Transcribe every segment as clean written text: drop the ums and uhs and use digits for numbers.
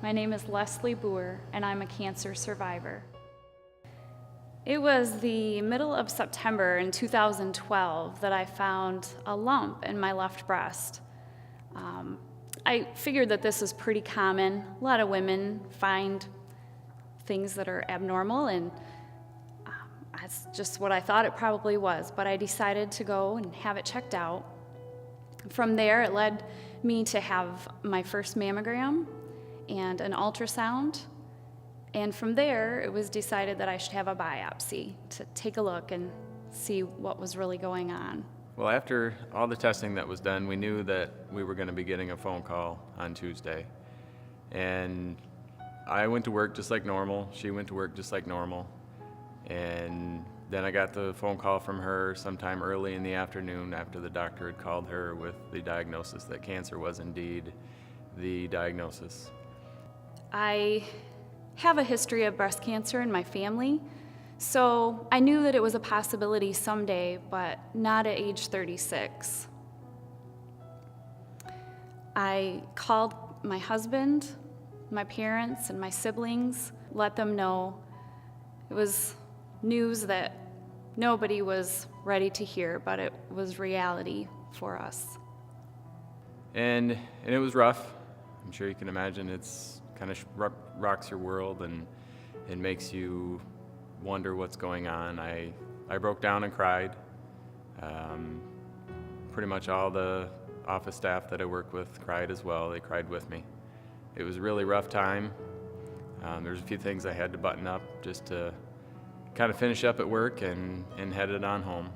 My name is Leslie Boer, and I'm a cancer survivor. It was the middle of September in 2012 that I found a lump in my left breast. I figured that this was pretty common. A lot of women find things that are abnormal, and that's just what I thought it probably was, but I decided to go and have it checked out. From there, it led me to have my first mammogram and an ultrasound, and from there, it was decided that I should have a biopsy to take a look and see what was really going on. Well, after all the testing that was done, we knew that we were going to be getting a phone call on Tuesday. And I went to work just like normal. She went to work just like normal. And then I got the phone call from her sometime early in the afternoon after the doctor had called her with the diagnosis that cancer was indeed the diagnosis. I have a history of breast cancer in my family, so I knew that it was a possibility someday, but not at age 36. I called my husband, my parents, and my siblings, let them know. It was news that nobody was ready to hear, but it was reality for us. And it was rough. I'm sure you can imagine. It's kind of rocks your world and it makes you wonder what's going on. I broke down and cried. Pretty much all the office staff that I work with cried as well. They cried with me. It was a really rough time. There's a few things I had to button up just to kind of finish up at work and headed on home.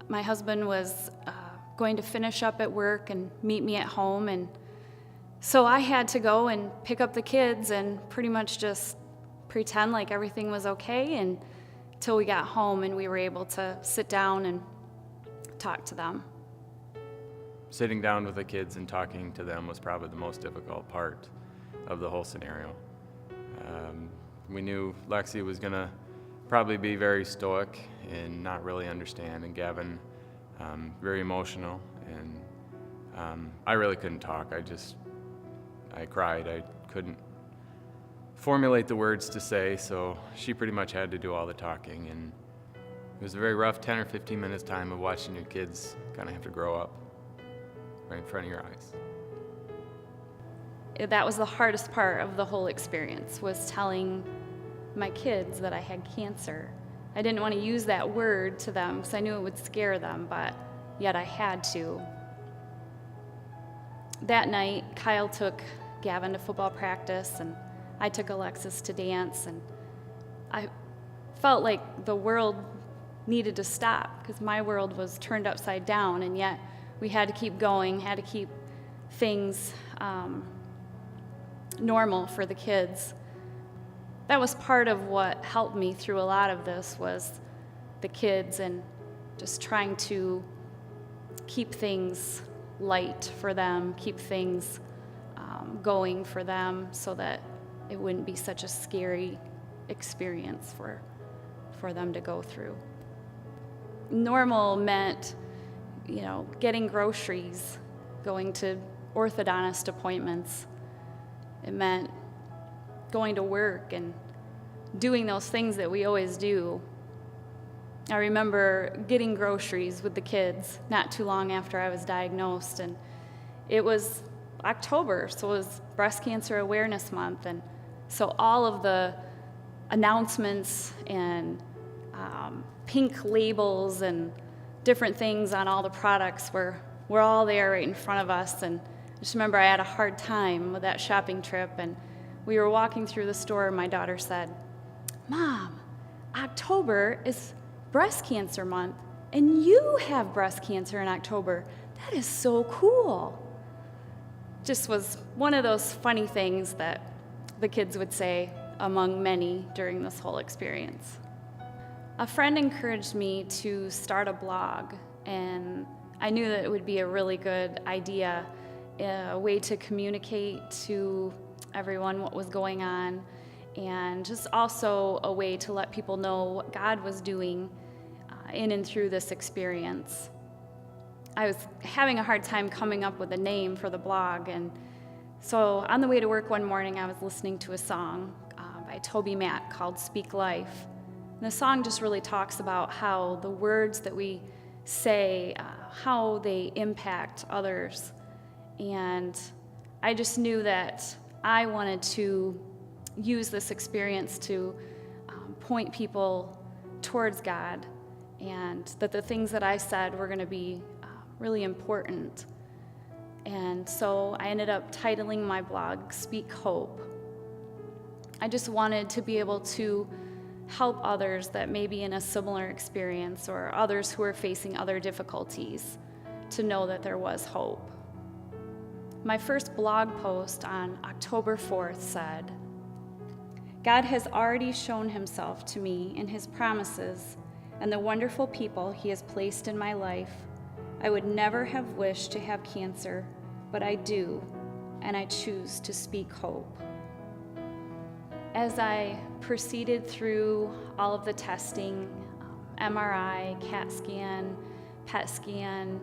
My husband was going to finish up at work and meet me at home, and so I had to go and pick up the kids and pretty much just pretend like everything was okay until we got home and we were able to sit down and talk to them. Sitting down with the kids and talking to them was probably the most difficult part of the whole scenario. We knew Lexi was going to probably be very stoic and not really understand, and Gavin very emotional, and I really couldn't talk. I cried. I couldn't formulate the words to say, so she pretty much had to do all the talking, and it was a very rough 10 or 15 minutes time of watching your kids kind of have to grow up right in front of your eyes. That was the hardest part of the whole experience, was telling my kids that I had cancer. I didn't want to use that word to them because I knew it would scare them, but yet I had to. That night, Kyle took Gavin to football practice, and I took Alexis to dance, and I felt like the world needed to stop because my world was turned upside down, and yet we had to keep going, had to keep things normal for the kids. That was part of what helped me through a lot of this, was the kids and just trying to keep things light for them, keep things going for them so that it wouldn't be such a scary experience for them to go through. Normal meant, getting groceries, going to orthodontist appointments. It meant going to work and doing those things that we always do. I remember getting groceries with the kids not too long after I was diagnosed, and it was October, so it was Breast Cancer Awareness Month, and so all of the announcements and pink labels and different things on all the products were all there right in front of us. And I just remember I had a hard time with that shopping trip, and we were walking through the store, and my daughter said, "Mom, October is Breast Cancer Month, and you have breast cancer in October. That is so cool." Just was one of those funny things that the kids would say, among many, during this whole experience. A friend encouraged me to start a blog, and I knew that it would be a really good idea, a way to communicate to everyone what was going on, and just also a way to let people know what God was doing in and through this experience. I was having a hard time coming up with a name for the blog, and So on the way to work one morning, I was listening to a song by Toby Mac called Speak Life. And the song just really talks about how the words that we say, how they impact others. And I just knew that I wanted to use this experience to point people towards God, and that the things that I said were going to be really important. And so I ended up titling my blog, Speak Hope. I just wanted to be able to help others that may be in a similar experience, or others who are facing other difficulties, to know that there was hope. My first blog post on October 4th said, "God has already shown himself to me in his promises and the wonderful people he has placed in my life. I would never have wished to have cancer, but I do, and I choose to speak hope." As I proceeded through all of the testing, MRI, CAT scan, PET scan,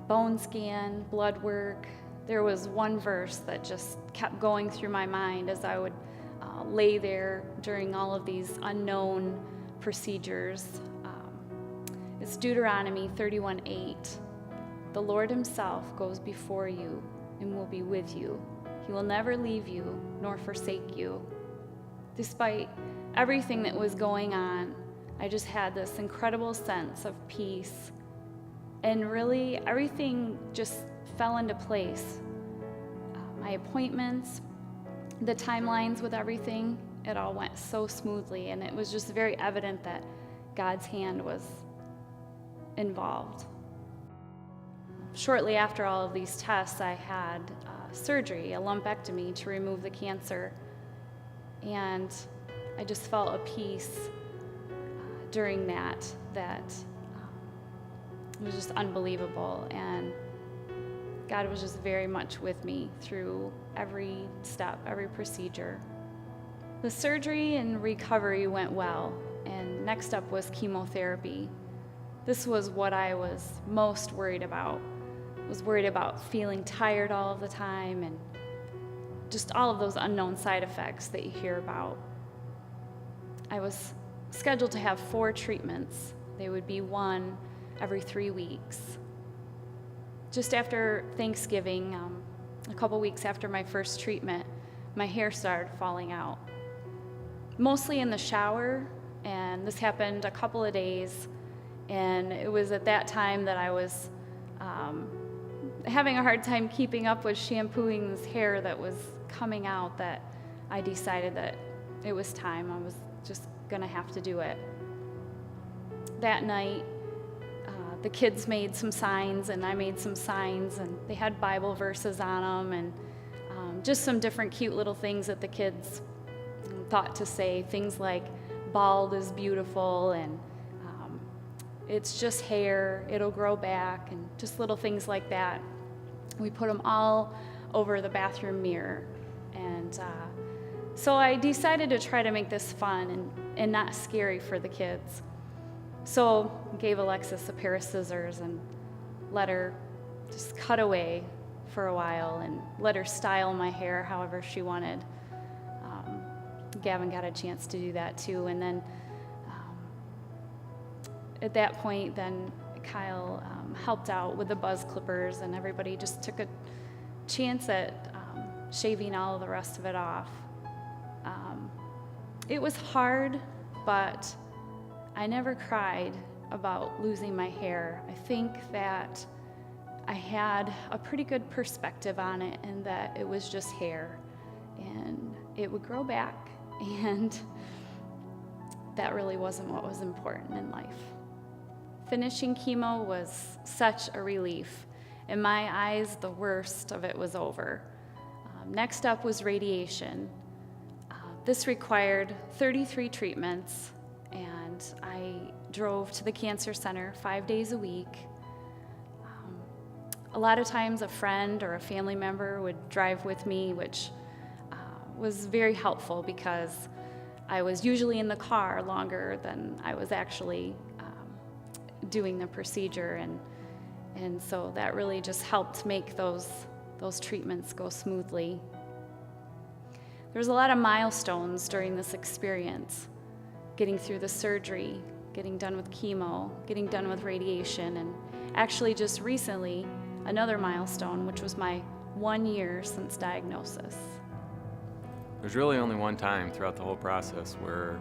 bone scan, blood work, there was one verse that just kept going through my mind as I would lay there during all of these unknown procedures. It's Deuteronomy 31:8. "The Lord himself goes before you and will be with you. He will never leave you nor forsake you." Despite everything that was going on, I just had this incredible sense of peace. And really, everything just fell into place. My appointments, the timelines with everything, it all went so smoothly, and it was just very evident that God's hand was involved. Shortly after all of these tests, I had surgery, a lumpectomy, to remove the cancer, and I just felt a peace during that it was just unbelievable, and God was just very much with me through every step, every procedure. The surgery and recovery went well, and next up was chemotherapy. This was what I was most worried about. I was worried about feeling tired all of the time and just all of those unknown side effects that you hear about. I was scheduled to have 4 treatments. They would be one every 3 weeks. Just after Thanksgiving, a couple weeks after my first treatment, my hair started falling out. Mostly in the shower, and this happened a couple of days, and it was at that time that I was having a hard time keeping up with shampooing this hair that was coming out, that I decided that it was time. I was just gonna have to do it. That night, the kids made some signs, and I made some signs, and they had Bible verses on them, and just some different cute little things that the kids thought to say, things like bald is beautiful, and it's just hair, it'll grow back, and just little things like that. We put them all over the bathroom mirror, and so I decided to try to make this fun and not scary for the kids. So gave Alexis a pair of scissors and let her just cut away for a while and let her style my hair however she wanted. Gavin got a chance to do that too, and then at that point, then Kyle helped out with the buzz clippers, and everybody just took a chance at shaving all of the rest of it off. It was hard, but I never cried about losing my hair. I think that I had a pretty good perspective on it, and that it was just hair, and it would grow back, and that really wasn't what was important in life. Finishing chemo was such a relief. In my eyes, the worst of it was over. Next up was radiation. This required 33 treatments, and I drove to the cancer center 5 days a week. A lot of times a friend or a family member would drive with me, which was very helpful because I was usually in the car longer than I was actually doing the procedure, and so that really just helped make those those treatments go smoothly. There's a lot of milestones during this experience, getting through the surgery, getting done with chemo, getting done with radiation, and actually just recently, another milestone, which was my 1 year since diagnosis. There's really only one time throughout the whole process where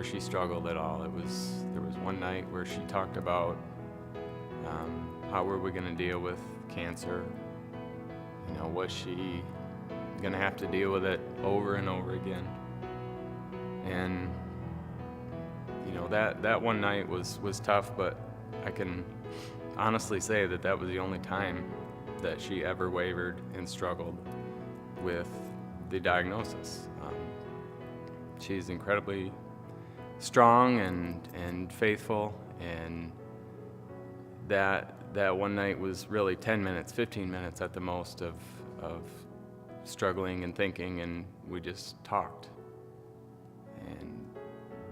she struggled at all. There was one night where she talked about how were we going to deal with cancer. Was she going to have to deal with it over and over again? And that one night was tough, but I can honestly say that was the only time that she ever wavered and struggled with the diagnosis. She's incredibly strong and faithful, and that one night was really 10 minutes, 15 minutes at the most of struggling and thinking, and we just talked. And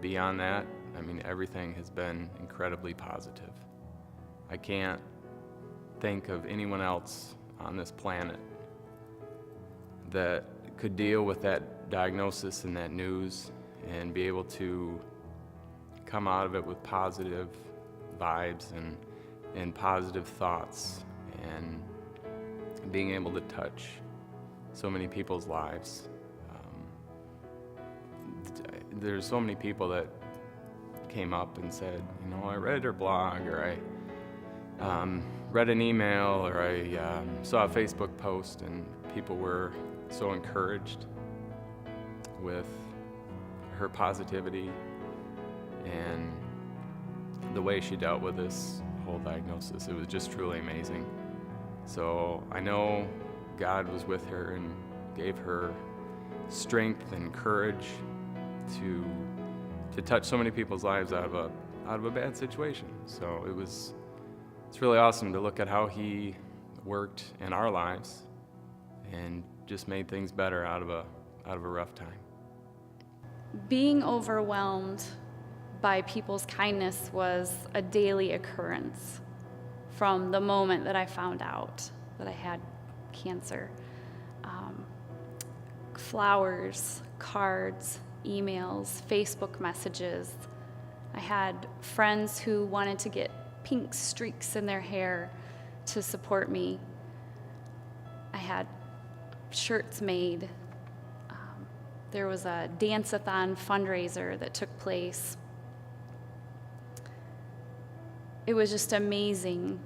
beyond that, everything has been incredibly positive. I can't think of anyone else on this planet that could deal with that diagnosis and that news and be able to come out of it with positive vibes and positive thoughts, and being able to touch so many people's lives. There's so many people that came up and said, I read her blog, or I read an email, or I saw a Facebook post, and people were so encouraged with her positivity and the way she dealt with this whole diagnosis. It was just truly amazing. So I know God was with her and gave her strength and courage to touch so many people's lives out of a bad situation. So it's really awesome to look at how He worked in our lives and just made things better out of a rough time. Being overwhelmed by people's kindness was a daily occurrence from the moment that I found out that I had cancer. Flowers, cards, emails, Facebook messages. I had friends who wanted to get pink streaks in their hair to support me. I had shirts made. There was a dance-a-thon fundraiser that took place. It was just amazing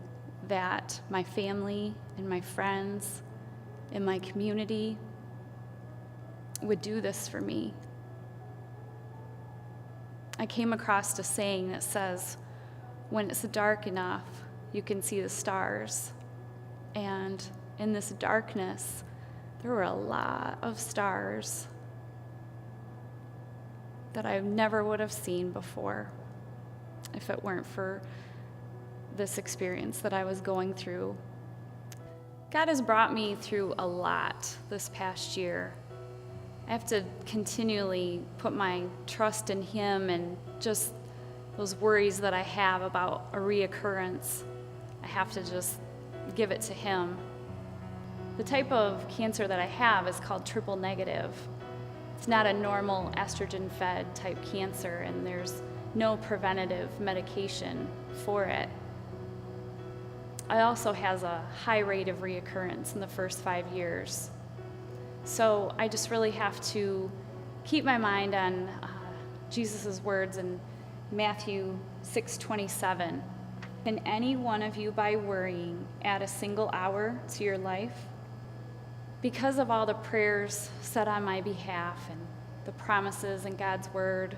that my family and my friends and my community would do this for me. I came across a saying that says, when it's dark enough, you can see the stars. And in this darkness, there were a lot of stars that I never would have seen before if it weren't for this experience that I was going through. God has brought me through a lot this past year. I have to continually put my trust in Him, and just those worries that I have about a reoccurrence, I have to just give it to Him. The type of cancer that I have is called triple negative. It's not a normal estrogen-fed type cancer, and there's no preventative medication for it. It also has a high rate of reoccurrence in the first 5 years. So I just really have to keep my mind on Jesus' words in Matthew 6:27. Can any one of you, by worrying, add a single hour to your life? Because of all the prayers said on my behalf and the promises in God's word,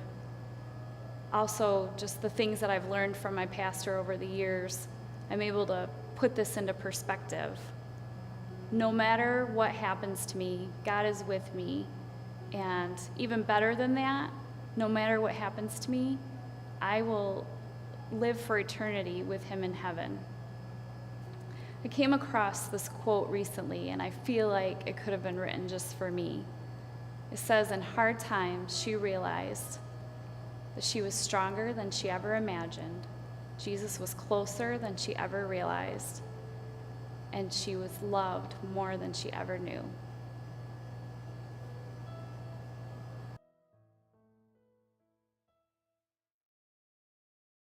also just the things that I've learned from my pastor over the years, I'm able to put this into perspective. No matter what happens to me, God is with me. And even better than that, no matter what happens to me, I will live for eternity with Him in heaven. I came across this quote recently, and I feel like it could have been written just for me. It says, in hard times, she realized that she was stronger than she ever imagined. Jesus was closer than she ever realized. and she was loved more than she ever knew.